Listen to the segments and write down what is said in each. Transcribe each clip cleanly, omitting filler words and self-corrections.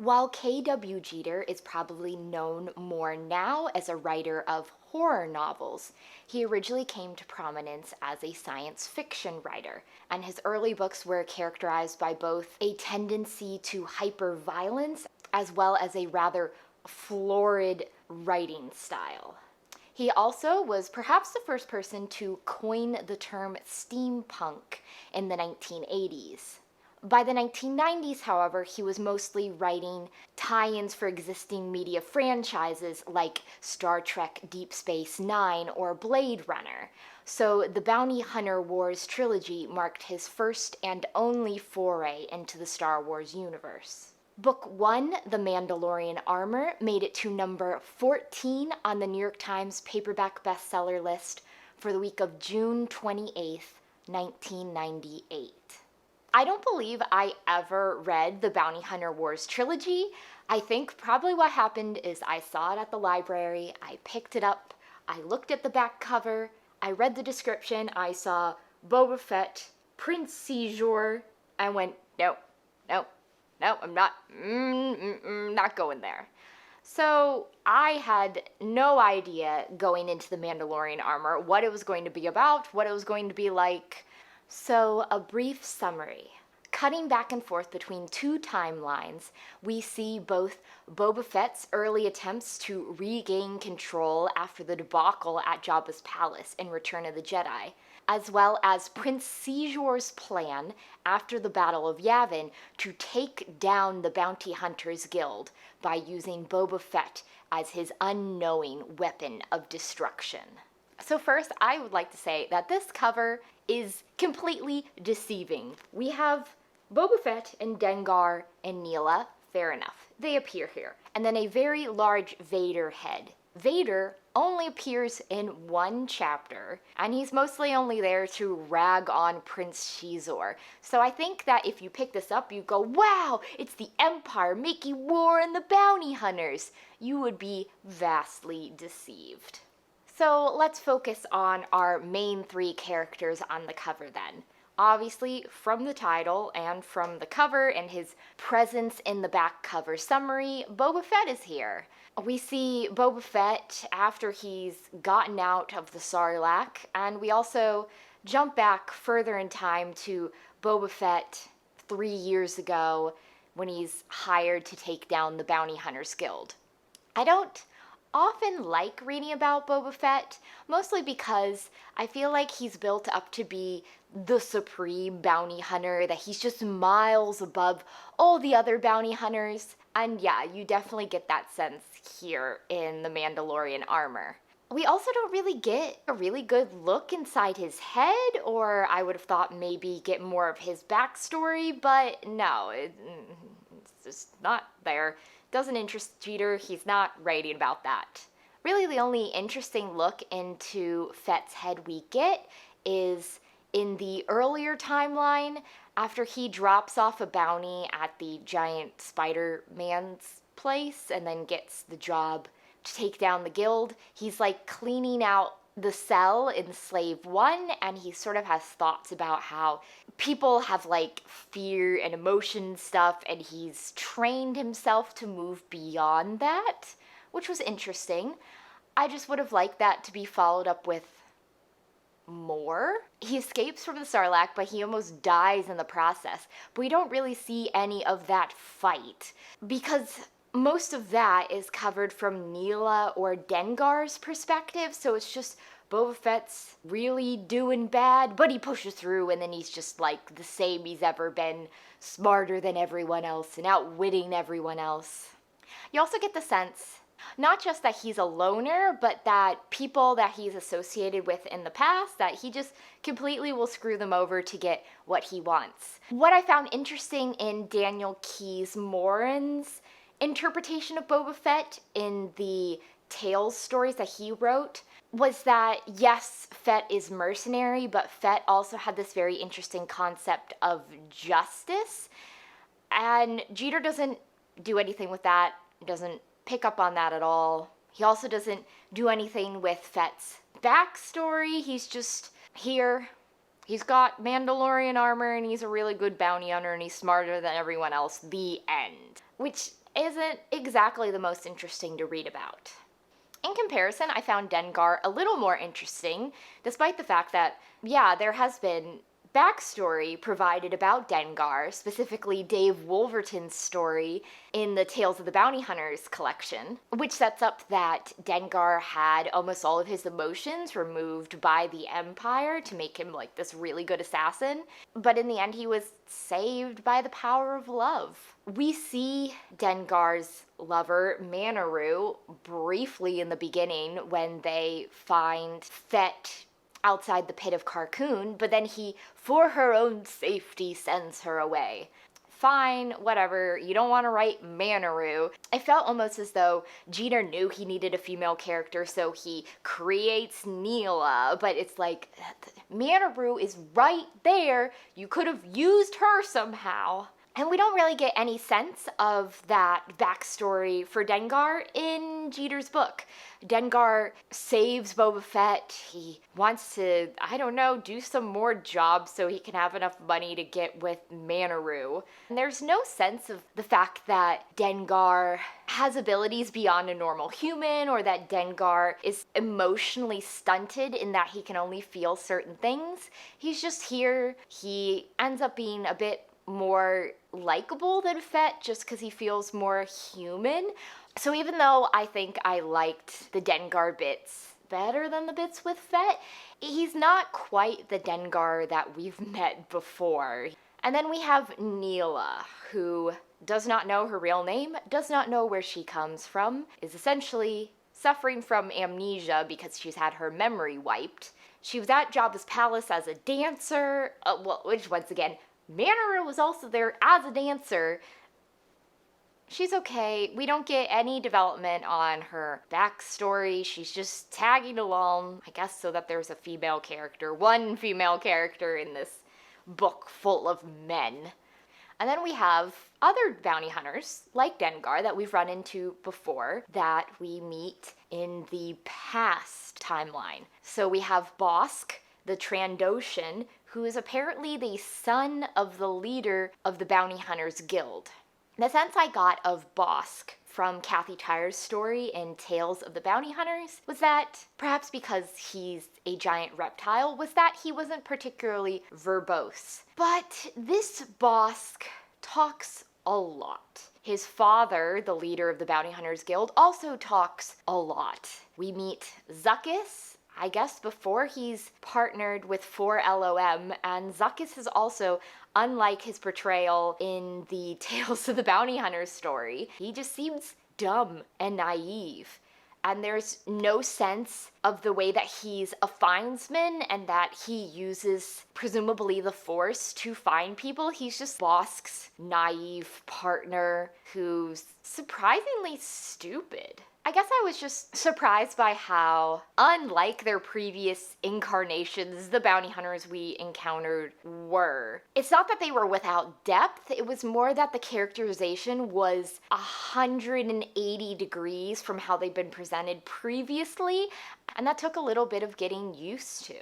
While K.W. Jeter is probably known more now as a writer of horror novels, he originally came to prominence as a science fiction writer, and his early books were characterized by both a tendency to hyper-violence as well as a rather florid writing style. He also was perhaps the first person to coin the term steampunk in the 1980s. By the 1990s, however, he was mostly writing tie-ins for existing media franchises like Star Trek Deep Space Nine or Blade Runner. So the Bounty Hunter Wars trilogy marked his first and only foray into the Star Wars universe. Book 1, The Mandalorian Armor, made it to number 14 on the New York Times paperback bestseller list for the week of June 28th, 1998. I don't believe I ever read the Bounty Hunter Wars trilogy. I think probably what happened is I saw it at the library, I picked it up, I looked at the back cover, I read the description, I saw Boba Fett, Prince Seizure, and went, no, I'm not going there. So I had no idea going into the Mandalorian Armor what it was going to be about, what it was going to be like. So, a brief summary. Cutting back and forth between two timelines, we see both Boba Fett's early attempts to regain control after the debacle at Jabba's palace in Return of the Jedi, as well as Prince Seizure's plan after the Battle of Yavin to take down the Bounty Hunters Guild by using Boba Fett as his unknowing weapon of destruction. So first, I would like to say that this cover is completely deceiving. We have Boba Fett and Dengar and Neelah, fair enough, they appear here. And then a very large Vader head. Vader only appears in one chapter, and he's mostly only there to rag on Prince Shizor. So I think that if you pick this up, you go, wow, it's the Empire making war on the bounty hunters. You would be vastly deceived. So let's focus on our main three characters on the cover then. Obviously, from the title and from the cover and his presence in the back cover summary, Boba Fett is here. We see Boba Fett after he's gotten out of the Sarlacc, and we also jump back further in time to Boba Fett 3 years ago when he's hired to take down the Bounty Hunters Guild. I don't often like reading about Boba Fett, mostly because I feel like he's built up to be the supreme bounty hunter, that he's just miles above all the other bounty hunters. And yeah, you definitely get that sense here in the Mandalorian Armor. We also don't really get a really good look inside his head, or I would have thought maybe get more of his backstory, but no, it's just not there. Doesn't interest Jeter, he's not writing about that. Really, the only interesting look into Fett's head we get is in the earlier timeline, after he drops off a bounty at the giant Spider-Man's place and then gets the job to take down the guild. He's like cleaning out the cell in Slave One, and he sort of has thoughts about how people have like fear and emotion stuff, and he's trained himself to move beyond that, which was interesting. I just would have liked that to be followed up with more. He escapes from the Sarlacc, but he almost dies in the process. But we don't really see any of that fight, because most of that is covered from Neelah or Dengar's perspective, so it's just Boba Fett's really doing bad, but he pushes through, and then he's just like the same he's ever been, smarter than everyone else and outwitting everyone else. You also get the sense, not just that he's a loner, but that people that he's associated with in the past, that he just completely will screw them over to get what he wants. What I found interesting in Daniel Keyes Morin's interpretation of Boba Fett in the Tales stories that he wrote was that, yes, Fett is mercenary, but Fett also had this very interesting concept of justice, and Jeter doesn't do anything with that, doesn't pick up on that at all. He also doesn't do anything with Fett's backstory. He's just here. He's got Mandalorian armor, and he's a really good bounty hunter, and he's smarter than everyone else. The end. Which isn't exactly the most interesting to read about. In comparison, I found Dengar a little more interesting, despite the fact that, yeah, there has been backstory provided about Dengar, specifically Dave Wolverton's story in the Tales of the Bounty Hunters collection, which sets up that Dengar had almost all of his emotions removed by the Empire to make him like this really good assassin, but in the end he was saved by the power of love. We see Dengar's lover, Manaru, briefly in the beginning when they find Fett outside the pit of Carcoon, but then he, for her own safety, sends her away. Fine, whatever, you don't want to write Manaru. It felt almost as though Jeter knew he needed a female character, so he creates Neelah, but it's like, Manaru is right there, you could have used her somehow. And we don't really get any sense of that backstory for Dengar in Jeter's book. Dengar saves Boba Fett. He wants to, I don't know, do some more jobs so he can have enough money to get with Manaru. And there's no sense of the fact that Dengar has abilities beyond a normal human, or that Dengar is emotionally stunted in that he can only feel certain things. He's just here. He ends up being a bit more likable than Fett just because he feels more human. So even though I think I liked the Dengar bits better than the bits with Fett, he's not quite the Dengar that we've met before. And then we have Neelah, who does not know her real name, does not know where she comes from, is essentially suffering from amnesia because she's had her memory wiped. She was at Jabba's palace as a dancer, which once again, Manaru was also there as a dancer. She's okay. We don't get any development on her backstory. She's just tagging along, I guess, so that there's a female character, one female character in this book full of men. And then we have other bounty hunters, like Dengar, that we've run into before, that we meet in the past timeline. So we have Bosk, the Trandoshan, who is apparently the son of the leader of the Bounty Hunters Guild. The sense I got of Bosk from Kathy Tyer's story in Tales of the Bounty Hunters was that, perhaps because he's a giant reptile, was that he wasn't particularly verbose. But this Bosk talks a lot. His father, the leader of the Bounty Hunters Guild, also talks a lot. We meet Zuckuss, I guess before he's partnered with 4LOM, and Zuckuss is also, unlike his portrayal in the Tales of the Bounty Hunters story, he just seems dumb and naive. And there's no sense of the way that he's a findsman and that he uses, presumably, the Force to find people. He's just Bosk's naive partner who's surprisingly stupid. I guess I was just surprised by how, unlike their previous incarnations, the bounty hunters we encountered were. It's not that they were without depth, it was more that the characterization was 180 degrees from how they've been presented previously, and that took a little bit of getting used to.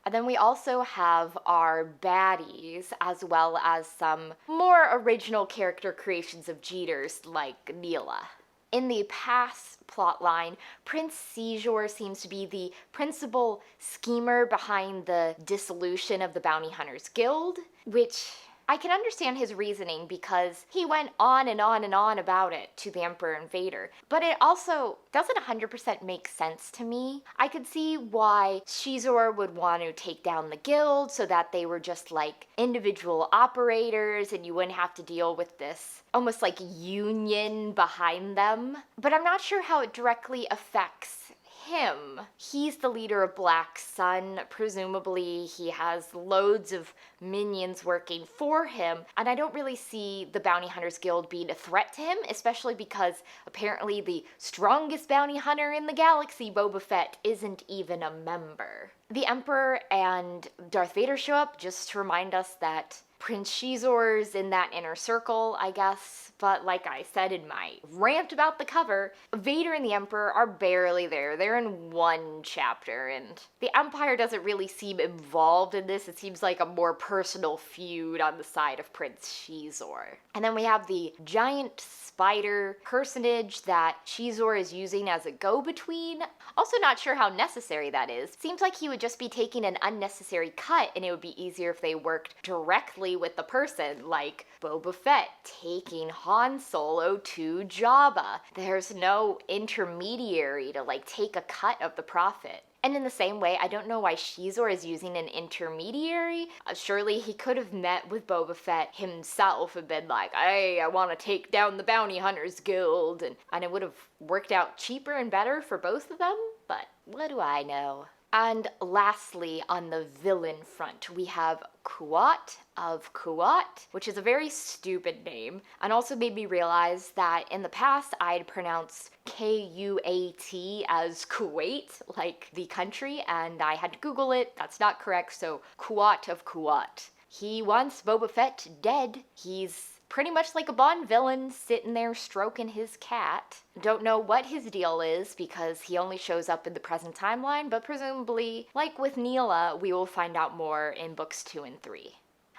And then we also have our baddies, as well as some more original character creations of Jeters, like Neelah. In the past plotline, Prince Seizure seems to be the principal schemer behind the dissolution of the Bounty Hunters Guild, which I can understand his reasoning because he went on and on and on about it to the Emperor and Vader. But it also doesn't 100% make sense to me. I could see why Shizor would want to take down the guild so that they were just like individual operators and you wouldn't have to deal with this almost like union behind them. But I'm not sure how it directly affects him. He's the leader of Black Sun. Presumably he has loads of minions working for him, and I don't really see the Bounty Hunters Guild being a threat to him, especially because apparently the strongest bounty hunter in the galaxy, Boba Fett, isn't even a member. The Emperor and Darth Vader show up just to remind us that Prince Shizor's in that inner circle, I guess. But like I said in my rant about the cover, Vader and the Emperor are barely there. They're in one chapter, and the Empire doesn't really seem involved in this. It seems like a more personal feud on the side of Prince Shizor. And then we have the giant spider personage that Shizor is using as a go-between. Also not sure how necessary that is. Seems like he would just be taking an unnecessary cut, and it would be easier if they worked directly with the person, like Boba Fett taking Han Solo to Jabba. There's no intermediary to like take a cut of the profit. And in the same way, I don't know why Shizor is using an intermediary. Surely he could have met with Boba Fett himself and been like, hey, I want to take down the Bounty Hunters Guild. And it would have worked out cheaper and better for both of them. But what do I know? And lastly, on the villain front, we have Kuat of Kuat, which is a very stupid name, and also made me realize that in the past I'd pronounced Kuat as Kuwait, like the country, and I had to Google it. That's not correct, so Kuat of Kuat. He wants Boba Fett dead. He's pretty much like a Bond villain sitting there stroking his cat. Don't know what his deal is because he only shows up in the present timeline, but presumably, like with Neelah, we will find out more in books 2 and 3.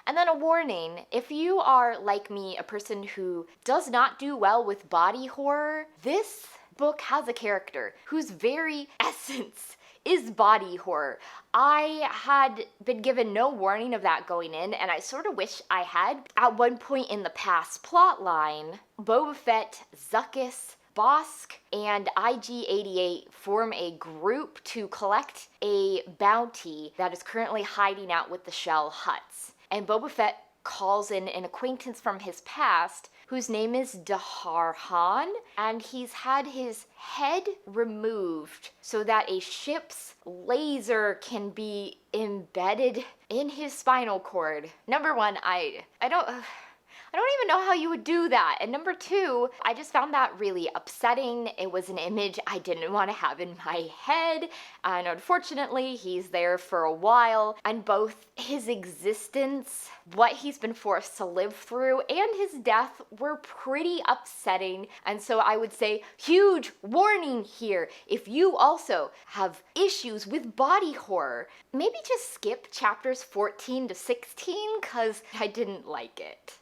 And then a warning, if you are, like me, a person who does not do well with body horror, this book has a character whose very essence is body horror. I had been given no warning of that going in, and I sort of wish I had. At one point in the past plotline, Boba Fett, Zuckuss, Bosk, and IG-88 form a group to collect a bounty that is currently hiding out with the Shell Hutts. And Boba Fett calls in an acquaintance from his past whose name is Dahar Han, and he's had his head removed so that a ship's laser can be embedded in his spinal cord. Number one, I don't even know how you would do that. And number two, I just found that really upsetting. It was an image I didn't want to have in my head. And unfortunately, he's there for a while. And both his existence, what he's been forced to live through, and his death were pretty upsetting. And so I would say, huge warning here. If you also have issues with body horror, maybe just skip chapters 14 to 16 because I didn't like it.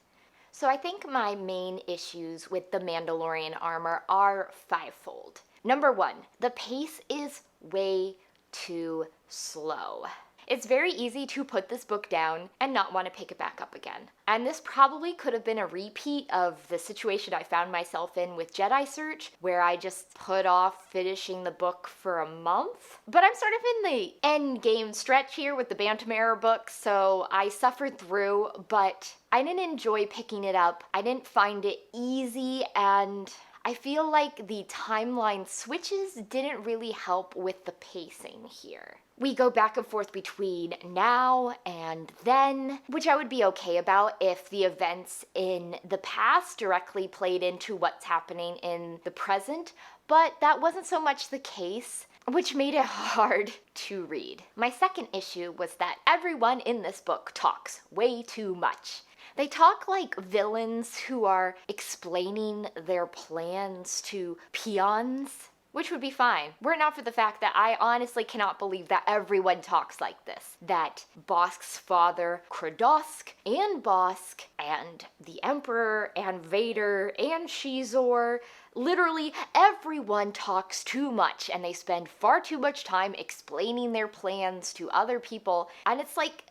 So I think my main issues with the Mandalorian Armor are fivefold. Number one, the pace is way too slow. It's very easy to put this book down and not want to pick it back up again. And this probably could have been a repeat of the situation I found myself in with Jedi Search, where I just put off finishing the book for a month. But I'm sort of in the end game stretch here with the Bantamera books, so I suffered through, but I didn't enjoy picking it up. I didn't find it easy, and I feel like the timeline switches didn't really help with the pacing here. We go back and forth between now and then, which I would be okay about if the events in the past directly played into what's happening in the present, but that wasn't so much the case, which made it hard to read. My second issue was that everyone in this book talks way too much. They talk like villains who are explaining their plans to peons, which would be fine, were it not for the fact that I honestly cannot believe that everyone talks like this. That Bosk's father, Kradosk, and Bosk, and the Emperor, and Vader, and Shizor, literally everyone talks too much, and they spend far too much time explaining their plans to other people, and it's like,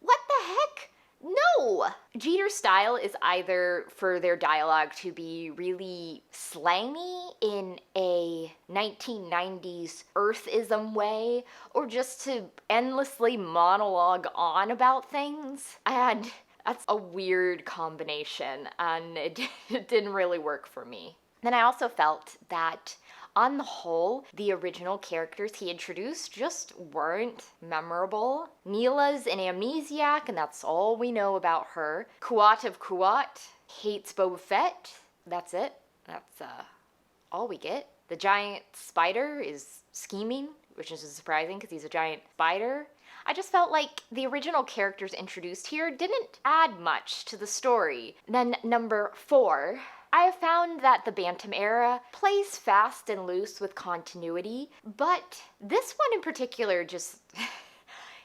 what the heck? No! Jeter's style is either for their dialogue to be really slangy in a 1990s Earthism way, or just to endlessly monologue on about things. And that's a weird combination, and it didn't really work for me. Then I also felt that on the whole, the original characters he introduced just weren't memorable. Neelah's an amnesiac, and that's all we know about her. Kuat of Kuat hates Boba Fett. That's it. That's all we get. The giant spider is scheming, which is surprising because he's a giant spider. I just felt like the original characters introduced here didn't add much to the story. Then number 4, I have found that the Bantam era plays fast and loose with continuity, but this one in particular just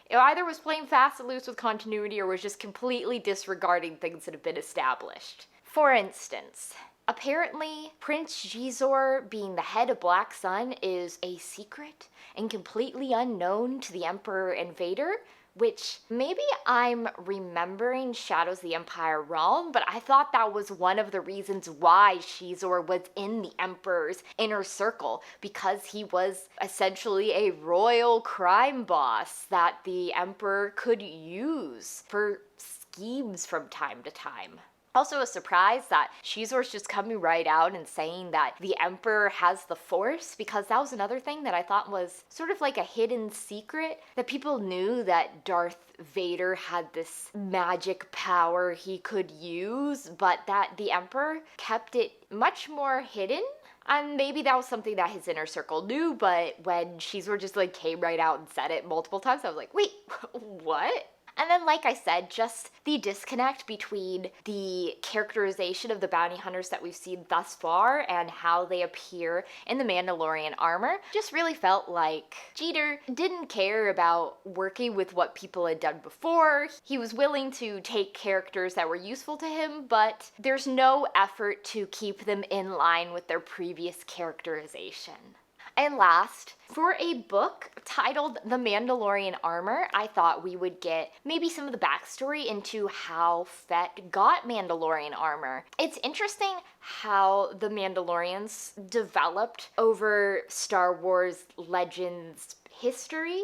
it either was playing fast and loose with continuity or was just completely disregarding things that have been established. For instance, apparently Prince Jizor being the head of Black Sun is a secret and completely unknown to the Emperor and Vader, which maybe I'm remembering Shadows of the Empire wrong, but I thought that was one of the reasons why Shizor was in the Emperor's inner circle, because he was essentially a royal crime boss that the Emperor could use for schemes from time to time. Also a surprise that Shizor's just coming right out and saying that the Emperor has the Force, because that was another thing that I thought was sort of like a hidden secret, that people knew that Darth Vader had this magic power he could use, but that the Emperor kept it much more hidden. And maybe that was something that his inner circle knew, but when Shizor just like came right out and said it multiple times, I was like, wait, what? And then, like I said, just the disconnect between the characterization of the bounty hunters that we've seen thus far and how they appear in the Mandalorian armor just really felt like Jeter didn't care about working with what people had done before. He was willing to take characters that were useful to him, but there's no effort to keep them in line with their previous characterization. And last, for a book titled The Mandalorian Armor, I thought we would get maybe some of the backstory into how Fett got Mandalorian armor. It's interesting how the Mandalorians developed over Star Wars Legends history.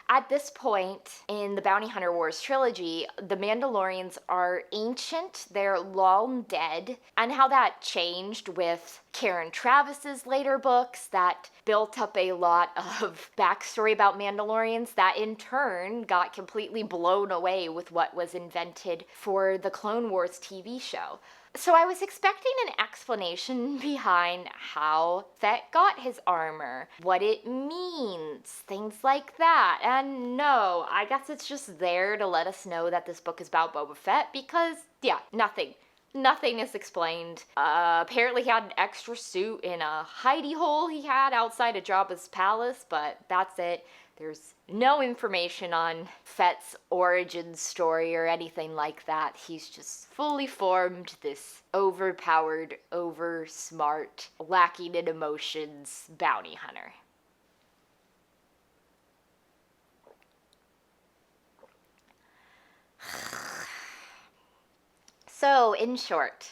At this point in the Bounty Hunter Wars trilogy, the Mandalorians are ancient, they're long dead, and how that changed with Karen Travis's later books that built up a lot of backstory about Mandalorians that in turn got completely blown away with what was invented for the Clone Wars TV show. So I was expecting an explanation behind how Fett got his armor, what it means, things like that. And no, I guess it's just there to let us know that this book is about Boba Fett because, yeah, nothing. Nothing is explained. Apparently he had an extra suit in a hidey hole he had outside of Jabba's palace, but that's it. There's no information on Fett's origin story or anything like that. He's just fully formed this overpowered, over-smart, lacking in emotions bounty hunter. So, in short,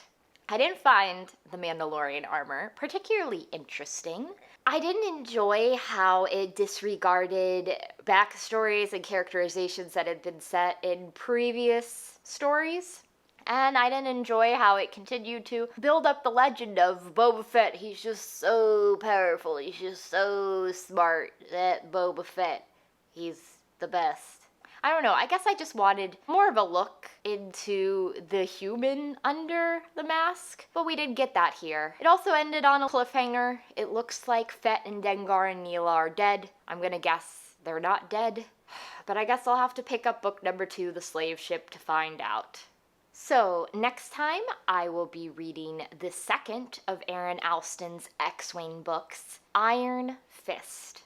I didn't find the Mandalorian armor particularly interesting. I didn't enjoy how it disregarded backstories and characterizations that had been set in previous stories. And I didn't enjoy how it continued to build up the legend of Boba Fett. He's just so powerful. He's just so smart. That Boba Fett. He's the best. I don't know, I guess I just wanted more of a look into the human under the mask, but we didn't get that here. It also ended on a cliffhanger. It looks like Fett and Dengar and Neelah are dead. I'm gonna guess they're not dead, but I guess I'll have to pick up book number 2, The Slave Ship, to find out. So, next time I will be reading the second of Aaron Alston's X-Wing books, Iron Fist.